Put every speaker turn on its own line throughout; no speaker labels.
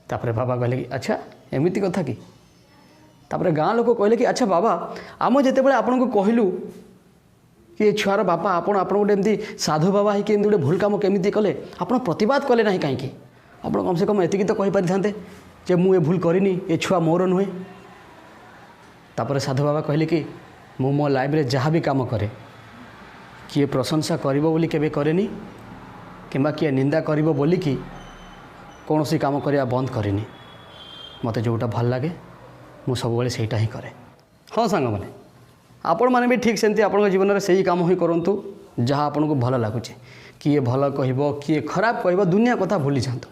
तापर बाबा कहले कि अच्छा एमती कथा कि तापर गाँ लोक कहले कि अच्छा बाबा आम जिते बड़े आपन को कहलु कि ये छुआर बापा आपण गोटे एमती साधु बाबा होगी गोटे भूल कम केमी कले आप प्रतिवाद कले ना कहीं आप कम से कम एति तो कहीपरि था जे मुझे भूल करनी ये छुआ मोर नुहे। तापर साधु बाबा कहले कि मु मो लाइफ रे जहाँ भी काम करे किए प्रशंसा करिबो बोली केबे करेनी किंबा किए निंदा करिबो बोली कि कौन सी काम करवा बंद करेनी मते जोटा भल लगे मु सब बेले सेटा ही करे। हाँ सांग मैंने आपण मैंने भी ठीक सेमती आपण जीवन में सही काम ही करूँ जहाँ आपन को भल लगुच किए भल कह किए खराब कह दुनिया कथा भूली जातु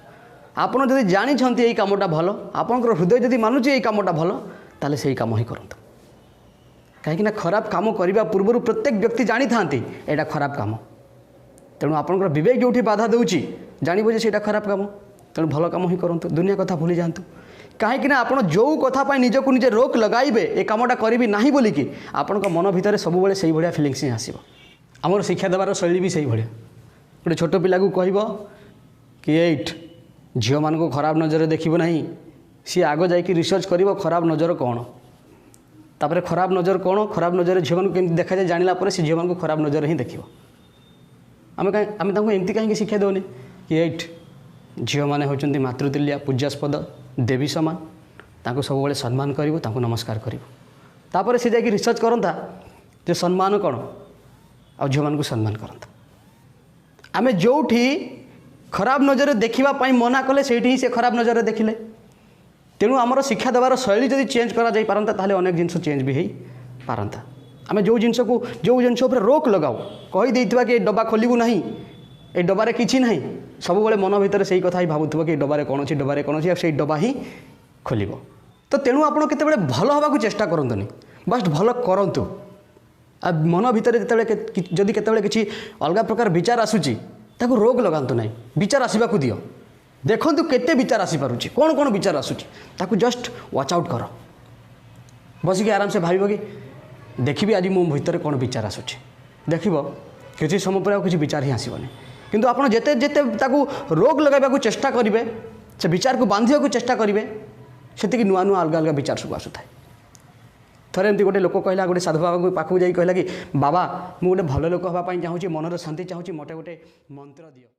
आपड़ जब जानी यही कमटा भल आपंकर हृदय जदि मानुचे यही कमटा भल ताले सही काम ही करूँ कहीं खराब काम करने पूर्व प्रत्येक व्यक्ति जानी था यहाँ खराब काम तेणु आपंकर विवेक जो बाधा दूची जानव से खराब काम तेणु भल काम ही करूँ दुनिया कथा भूली जातु कहीं आप जो कथापी निजक निजे रोक लगाइबे ए कमटा करी ना बोलिकी आपण मन भितर सब से भाया फिलिंग्स ही आसो। आमर शिक्षा देवार शैली भी से भाया गोटे छोट पिला को कह कि एट झील मान को खराब नजर देखो ना सी आग जा रिसर्च कर खराब नजर कौन तापर खराब नजर कौन खराब नजर झील मान को देखा जाए जाना सी झील मान को खराब नजर ही देख आम एमती कहीं शिक्षा देने कि एट झील मैंने होती मातृतुल्या पूज्यास्पद देवी सामान ताको सब सम्मान करूँ ताको नमस्कार करूँ से जाकि रिसर्च करता जो सम्मान कौन आ झील मान को सम्मान करता आम जो खराब नजर देखापी मना कले से ही से खराब नजर देखिले तेणु आमर शिक्षा देवार शैली जब चेंज करा अनेक जिनस चेंज भी हो पारंता आम जो जिनस को जो जिनस रोक लगाओ कहीदे कि डब्बा खोलू ना ये डबारे किसी ना सब मन भितर से कथा ही भावुव कि डबारे कौन अच्छी डबारे कौन अच्छी से डब्बा ही खोल तो तेणु आप भल हवा चेष्टा करतुनि बस भल करूँ आ मन भितर जदि किसी अलग प्रकार विचार आसूची ताको रोग लगातु ना विचार आसवाक दियो देखु केते विचार आसीपारुची कौन कौन विचार आसूची ताको जस्ट वॉच आउट कर बसिक आराम से भाव कि देखी आज मो भीतर कौन विचार आसूची देख किसी समय पर किसी विचार ही आसबनी किंतु आप जिते जिते रोग लगाइबा चेष्टा करेंगे से विचार को बांधा को चेष्टा करेंगे से नुआ नुआ अलग अलग विचार सब आसुए थरे एमती गोटे लोक कहला गोटे साधु बाबा पाखक जाई कहला कि बाबा मु गोटे भल लोक हाँपाई चाहूँगी मनर शांति चाहूँगी मते गोटे मंत्र दियो।